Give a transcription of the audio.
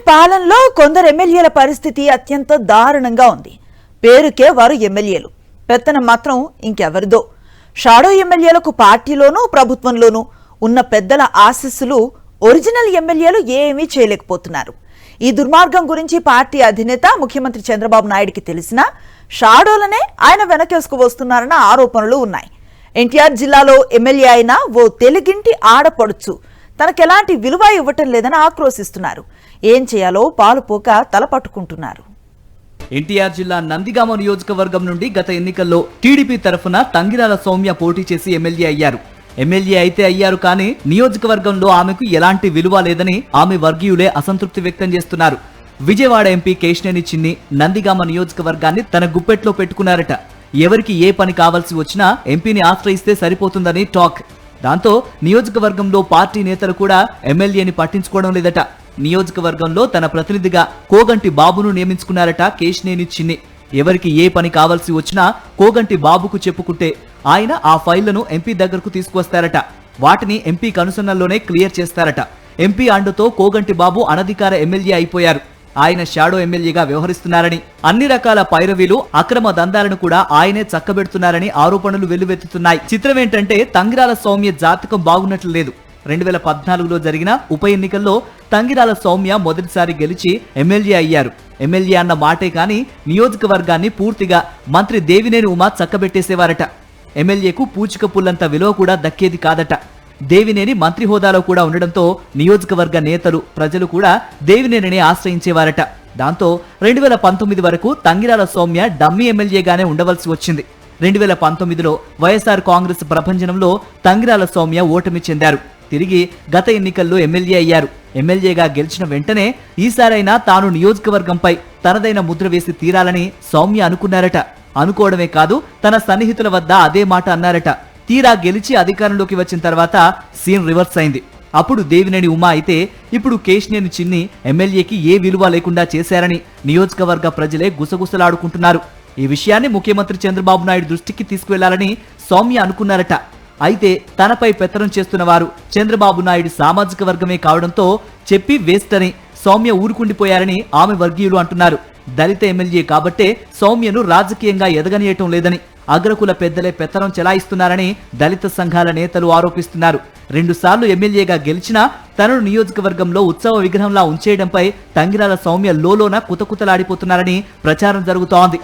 పాలనలో కొందరు ఎమ్మెల్యేల పరిస్థితి అత్యంత దారుణంగా ఉంది. పేరుకే వారు ఎమ్మెల్యేలు, పెత్తనం మాత్రం ఇంకెవరిదో. షాడో ఎమ్మెల్యేలకు పార్టీలోనూ ప్రభుత్వంలోనూ ఉన్న పెద్దల ఆశీస్సులు ఒరిజినల్ ఎమ్మెల్యేలు ఏమీ చేయలేకపోతున్నారు. ఈ దుర్మార్గం గురించి పార్టీ అధినేత ముఖ్యమంత్రి చంద్రబాబు నాయుడికి తెలిసినా షాడోలనే ఆయన వెనకేసుకు వస్తున్నారన్న ఆరోపణలు ఉన్నాయి. ఎన్టీఆర్ జిల్లాలో ఎమ్మెల్యే అయిన ఓ తెలుగింటి ఆడపడుచు తనకెలాంటి విలువ ఇవ్వటం లేదని ఆక్రోశిస్తున్నారు. ఏం చేయాలో పాలుపోక తలపట్టుకుంటున్నారు. ఎన్టీఆర్ జిల్లా నందిగామ నియోజకవర్గం నుండి గత ఎన్నికల్లో టీడీపీ తరఫున తంగిరాల సౌమ్య పోటీ చేసి ఎమ్మెల్యే అయ్యారు. ఎమ్మెల్యే అయితే అయ్యారు, కానీ నియోజకవర్గంలో ఆమెకు ఎలాంటి విలువ లేదని ఆమె వర్గీయులే అసంతృప్తి వ్యక్తం చేస్తున్నారు. విజయవాడ ఎంపీ కేశినేని చిన్ని నందిగామ నియోజకవర్గాన్ని తన గుప్పెట్లో పెట్టుకున్నారట. ఎవరికి ఏ పని కావాల్సి వచ్చినా ఎంపీని ఆశ్రయిస్తే సరిపోతుందని టాక్. దాంతో నియోజకవర్గంలో పార్టీ నేతలు కూడా ఎమ్మెల్యేని పట్టించుకోవడం లేదట. నియోజకవర్గంలో తన ప్రతినిధిగా కోగంటి బాబును నియమించుకున్నారట కేశినేని చిన్ని. ఎవరికి ఏ పని కావాల్సి వచ్చినా కోగంటి బాబుకు చెప్పుకుంటే ఆయన ఆ ఫైళ్లను ఎంపీ దగ్గరకు తీసుకువస్తారట. వాటిని ఎంపీ కనుసన్నల్లోనే క్లియర్ చేస్తారట. ఎంపీ అండతో కోగంటి బాబు అనధికార ఎమ్మెల్యే అయిపోయారు. ఆయన షాడో ఎమ్మెల్యేగా వ్యవహరిస్తున్నారని, అన్ని రకాల పైరవీలు అక్రమ దందాలను కూడా ఆయనే చక్కబెడుతున్నారని ఆరోపణలు వెల్లువెత్తుతున్నాయి. చిత్రమేంటంటే తంగిరాల సౌమ్య జాతకం బాగున్నట్లు లేదు. 2014లో జరిగిన ఉప ఎన్నికల్లో తంగిరాల సౌమ్య మొదటిసారి గెలిచి ఎమ్మెల్యే అయ్యారు. ఎమ్మెల్యే అన్న మాటే కానీ నియోజకవర్గాన్ని పూర్తిగా మంత్రి దేవినేని ఉమా చక్కబెట్టేసేవారట. ఎమ్మెల్యేకు పూచిక పుల్లంత విలువ కూడా దక్కేది కాదట. దేవినేని మంత్రి హోదాలో కూడా ఉండడంతో నియోజకవర్గ నేతలు, ప్రజలు కూడా దేవినేనిని ఆశ్రయించేవారట. దాంతో 2019 వరకు తంగిరాల సౌమ్య డమ్మీ ఎమ్మెల్యేగానే ఉండవలసి వచ్చింది. 2019లో వైఎస్ఆర్ కాంగ్రెస్ ప్రభంజనంలో తంగిరాల సౌమ్య ఓటమి చెందారు. తిరిగి గత ఎన్నికల్లో ఎమ్మెల్యే అయ్యారు. ఎమ్మెల్యేగా గెలిచిన వెంటనే ఈసారైనా తాను నియోజకవర్గంపై తనదైన ముద్ర వేసి తీరాలని సౌమ్య అనుకున్నారట. అనుకోవడమే కాదు, తన సన్నిహితుల వద్ద అదే మాట అన్నారట. తీరా గెలిచి అధికారంలోకి వచ్చిన తర్వాత సీన్ రివర్స్ అయింది. అప్పుడు దేవినేని ఉమా అయితే ఇప్పుడు కేశినేని చిన్ని ఎమ్మెల్యేకి ఏ విలువ లేకుండా చేశారని నియోజకవర్గ ప్రజలే గుసగుసలాడుకుంటున్నారు. ఈ విషయాన్ని ముఖ్యమంత్రి చంద్రబాబు నాయుడు దృష్టికి తీసుకువెళ్లాలని సౌమ్య అనుకున్నారట. అయితే తనపై పెత్తనం చేస్తున్న వారు చంద్రబాబు నాయుడు సామాజిక వర్గమే కావడంతో చెప్పి వేస్ట్ అని సౌమ్య ఊరుకుండిపోయారని ఆమె వర్గీయులు అంటున్నారు. దళిత ఎమ్మెల్యే కాబట్టే సౌమ్యను రాజకీయంగా ఎదగనీయటం లేదని, అగ్రకుల పెద్దలే పెత్తనం చెలాయిస్తున్నారని దళిత సంఘాల నేతలు ఆరోపిస్తున్నారు. 2 సార్లు ఎమ్మెల్యేగా గెలిచినా తనను నియోజకవర్గంలో ఉత్సవ విగ్రహంలా ఉంచేయడంపై తంగిరాల సౌమ్య లోలోన కుతకుతలాడిపోతున్నారని ప్రచారం జరుగుతోంది.